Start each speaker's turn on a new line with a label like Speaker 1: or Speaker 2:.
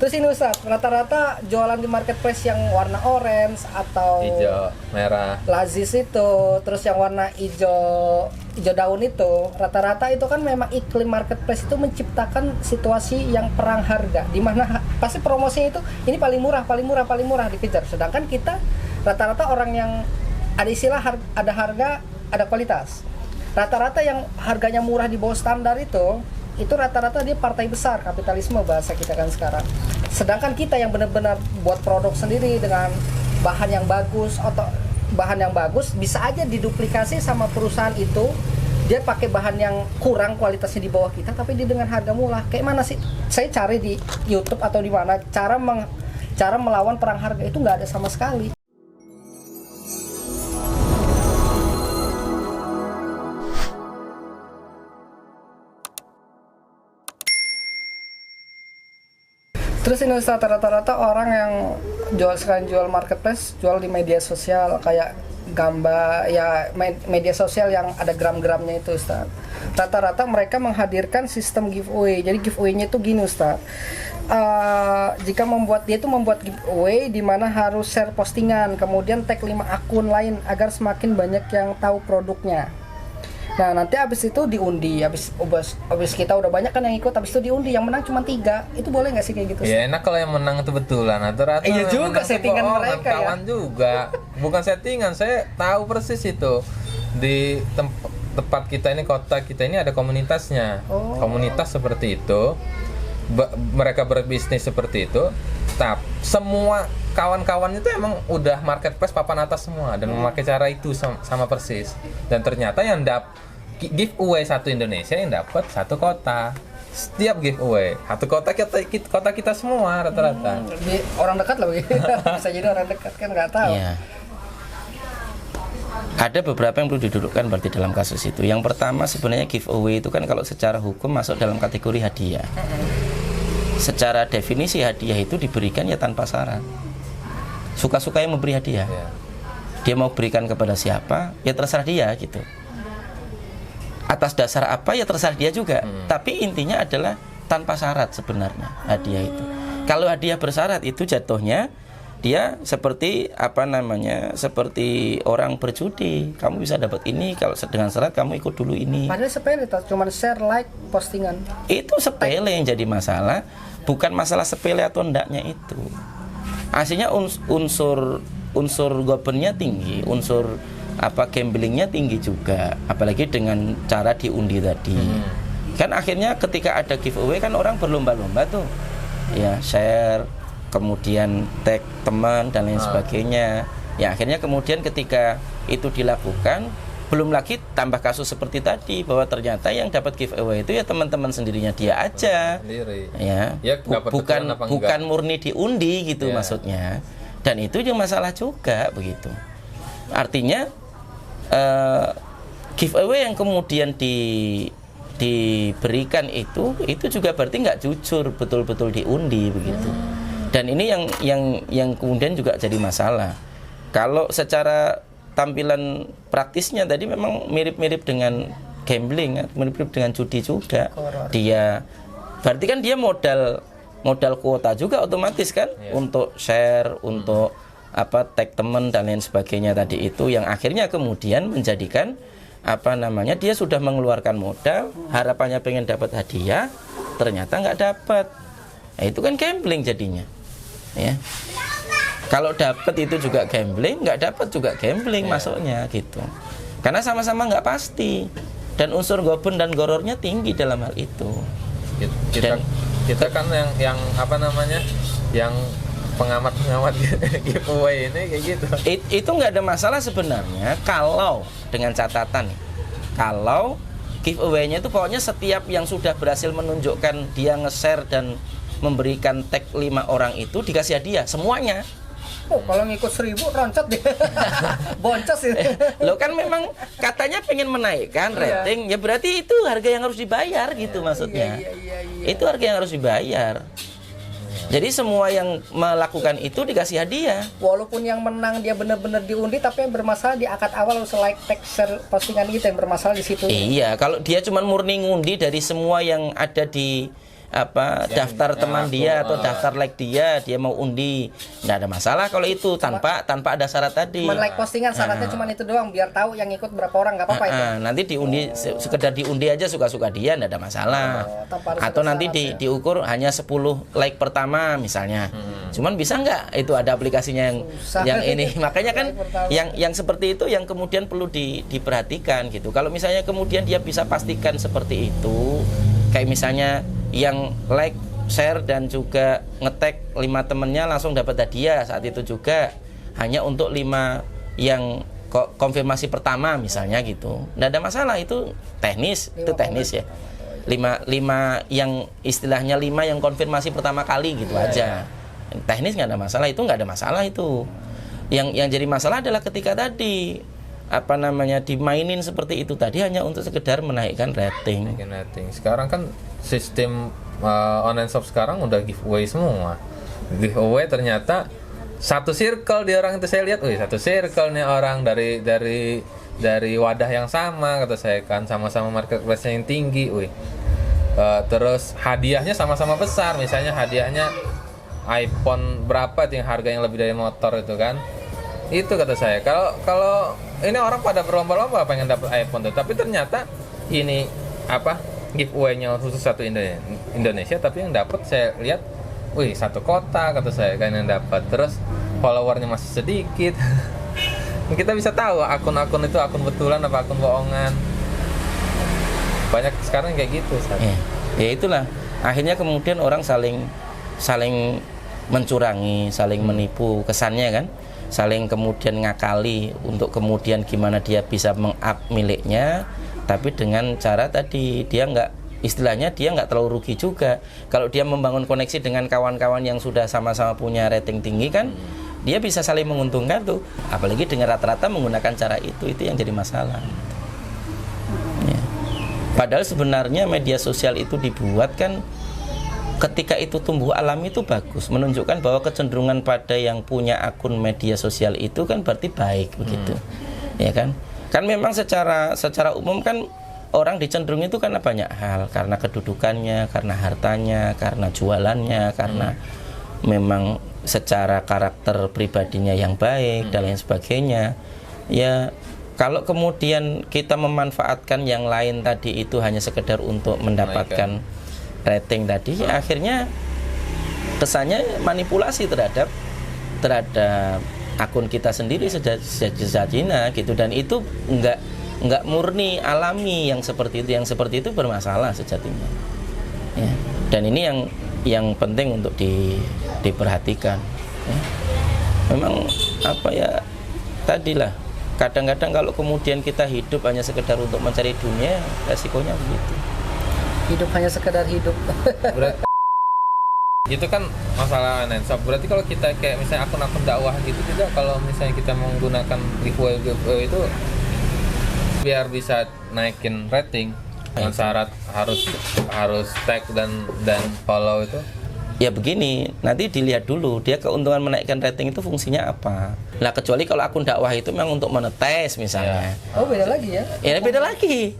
Speaker 1: Terus ini Ustaz, rata-rata jualan di marketplace yang warna orange atau
Speaker 2: hijau, merah,
Speaker 1: lazis itu, terus yang warna hijau daun itu, rata-rata itu kan memang iklim marketplace itu menciptakan situasi yang perang harga, di mana pasti promosinya itu ini paling murah dikejar. Sedangkan kita rata-rata orang yang ada istilah ada harga, ada kualitas. Rata-rata yang harganya murah di bawah standar itu rata-rata dia partai besar, kapitalisme bahasa kita kan sekarang. Sedangkan kita yang benar-benar buat produk sendiri dengan bahan yang bagus bisa aja diduplikasi sama perusahaan itu. Dia pakai bahan yang kurang kualitasnya di bawah kita, tapi dia dengan harga murah. Kayak mana sih? Saya cari di YouTube atau di mana cara melawan perang harga itu nggak ada sama sekali. Terus ini Ustaz, rata-rata orang yang jual marketplace jual di media sosial kayak gambar ya, media sosial yang ada gram-gramnya itu Ustaz. Rata-rata mereka menghadirkan sistem giveaway. Jadi giveaway-nya itu gini Ustaz. Jika membuat giveaway di mana harus share postingan, kemudian tag 5 akun lain agar semakin banyak yang tahu produknya. Nah nanti abis itu diundi, abis kita udah banyak kan yang ikut, abis itu diundi, yang menang cuma 3. Itu boleh nggak sih kayak gitu?
Speaker 2: Ya enak kalau yang menang itu betulan. Rata-rata
Speaker 1: iya juga settingan mereka ya.
Speaker 2: Juga bukan settingan, saya tahu persis itu. Di tempat kita ini, kota kita ini ada komunitasnya. Komunitas seperti itu, mereka berbisnis seperti itu. Semua kawan-kawan itu emang udah marketplace papan atas semua dan memakai cara itu sama persis. Dan ternyata yang giveaway satu Indonesia yang dapat satu kota. Setiap giveaway satu kota kita semua rata-rata.
Speaker 1: Orang dekat lah begitu. Bisa jadi orang dekat kan nggak tahu.
Speaker 3: Iya. Ada beberapa yang perlu didudukkan berarti dalam kasus itu. Yang pertama sebenarnya giveaway itu kan kalau secara hukum masuk dalam kategori hadiah. Secara definisi hadiah itu diberikan ya tanpa syarat. Suka-suka yang memberi hadiah. Dia mau berikan kepada siapa, ya terserah dia gitu. Atas dasar apa ya terserah dia juga. Tapi intinya adalah tanpa syarat sebenarnya hadiah itu. Kalau hadiah bersyarat itu jatuhnya dia seperti seperti orang berjudi. Kamu bisa dapat ini kalau dengan syarat kamu ikut dulu ini.
Speaker 1: Padahal sepele, cuma share, like, postingan.
Speaker 3: Itu sepele yang jadi masalah, bukan masalah sepele atau endaknya itu. Aslinya unsur gobennya tinggi, unsur gamblingnya tinggi juga, apalagi dengan cara diundi tadi. Kan akhirnya ketika ada giveaway kan orang berlomba-lomba tuh, ya share, kemudian tag teman dan lain sebagainya. Ya akhirnya kemudian ketika itu dilakukan, belum lagi tambah kasus seperti tadi bahwa ternyata yang dapat giveaway itu ya teman-teman sendirinya dia aja, ya bukan murni diundi gitu maksudnya. Dan itu yang masalah juga begitu. Artinya giveaway yang kemudian diberikan itu juga berarti nggak jujur, betul-betul diundi begitu. Dan ini yang kemudian juga jadi masalah. Kalau secara tampilan praktisnya tadi memang mirip-mirip dengan gambling, mirip-mirip dengan judi juga. Dia berarti kan dia modal kuota juga otomatis kan, untuk share, untuk tag teman dan lain sebagainya tadi itu, yang akhirnya kemudian menjadikan dia sudah mengeluarkan modal, harapannya pengen dapat hadiah, ternyata nggak dapat. Nah, itu kan gambling jadinya. Ya. Kalau dapat itu juga gambling, nggak dapat juga gambling masuknya gitu. Karena sama-sama nggak pasti dan unsur goben dan gorornya tinggi dalam hal itu.
Speaker 2: Kita kan yang pengamat giveaway ini kayak gitu.
Speaker 3: Itu nggak ada masalah sebenarnya kalau dengan catatan nih, kalau giveaway-nya itu pokoknya setiap yang sudah berhasil menunjukkan dia nge-share dan memberikan tag 5 orang itu dikasih hadiah semuanya.
Speaker 1: Kalau ngikut 1000 roncat deh. Boncos itu.
Speaker 3: Lo kan memang katanya pengen menaikkan rating, ya berarti itu harga yang harus dibayar gitu maksudnya. Itu harga yang harus dibayar. Jadi semua yang melakukan itu dikasih hadiah.
Speaker 1: Walaupun yang menang dia benar-benar diundi, tapi yang bermasalah di akad awal harus like, tag, share postingan itu yang bermasalah di situ.
Speaker 3: Iya, kalau dia cuma murni ngundi dari semua yang ada di daftar teman dia atau daftar like dia mau undi, nggak ada masalah kalau itu tanpa ada syarat tadi.
Speaker 1: Cuma like postingan syaratnya cuma itu doang, biar tahu yang ikut berapa orang, nggak apa-apa itu.
Speaker 3: Nanti diundi sekedar diundi aja suka-suka dia, nggak ada masalah. Atau nanti diukur hanya 10 like pertama misalnya. Cuman bisa nggak itu ada aplikasinya yang ini. Makanya kan yang seperti itu yang kemudian perlu diperhatikan gitu. Kalau misalnya kemudian dia bisa pastikan seperti itu, kayak misalnya yang like, share dan juga nge-tag 5 temennya langsung dapat hadiah saat itu juga, hanya untuk 5 yang konfirmasi pertama misalnya gitu. Nggak ada masalah, itu teknis ya. 5 yang istilahnya 5 yang konfirmasi pertama kali gitu aja. Teknis nggak ada masalah, itu nggak ada masalah itu. Yang jadi masalah adalah ketika tadi dimainin seperti itu tadi hanya untuk sekedar menaikkan rating.
Speaker 2: Sekarang kan sistem online shop sekarang udah giveaway semua. Giveaway ternyata satu circle di orang itu, saya lihat, satu circle nih orang dari wadah yang sama, kata saya kan, sama-sama marketplace yang tinggi, terus hadiahnya sama-sama besar, misalnya hadiahnya iPhone berapa yang harga yang lebih dari motor itu kan. Itu kata saya, kalau ini orang pada berlomba-lomba pengen dapat iPhone tuh, tapi ternyata ini giveaway-nya khusus satu Indonesia, tapi yang dapat saya lihat, satu kota kata saya kan yang dapat, terus followernya masih sedikit. Kita bisa tahu akun-akun itu akun betulan apa akun bohongan. Banyak sekarang kayak gitu.
Speaker 3: Ya itulah, akhirnya kemudian orang saling mencurangi, saling menipu kesannya kan. Saling kemudian ngakali untuk kemudian gimana dia bisa meng-up miliknya, tapi dengan cara tadi dia nggak terlalu rugi juga. Kalau dia membangun koneksi dengan kawan-kawan yang sudah sama-sama punya rating tinggi kan, dia bisa saling menguntungkan tuh. Apalagi dengan rata-rata menggunakan cara itu yang jadi masalah. Ya. Padahal sebenarnya media sosial itu dibuat kan ketika itu tumbuh alami itu bagus, menunjukkan bahwa kecenderungan pada yang punya akun media sosial itu kan berarti baik begitu. Ya kan? Kan memang secara umum kan orang dicenderung itu karena banyak hal, karena kedudukannya, karena hartanya, karena jualannya, karena memang secara karakter pribadinya yang baik dan lain sebagainya. Ya, kalau kemudian kita memanfaatkan yang lain tadi itu hanya sekedar untuk mendapatkan rating tadi, akhirnya kesannya manipulasi terhadap akun kita sendiri sejatinya gitu, dan itu enggak murni alami yang seperti itu bermasalah sejatinya. Ya. Dan ini yang penting untuk diperhatikan. Ya. Memang tadilah kadang-kadang kalau kemudian kita hidup hanya sekedar untuk mencari dunia, resikonya begitu.
Speaker 1: Hidup hanya sekedar hidup.
Speaker 2: Itu kan masalah online shop. Berarti kalau kita kayak misalnya akun-akun dakwah gitu juga, kalau misalnya kita menggunakan giveaway itu biar bisa naikin rating, dengan syarat harus tag dan follow itu.
Speaker 3: Ya begini, nanti dilihat dulu dia keuntungan menaikkan rating itu fungsinya apa. Nah, kecuali kalau akun dakwah itu memang untuk menetes misalnya.
Speaker 1: Oh, beda lagi ya?
Speaker 3: Ya beda lagi.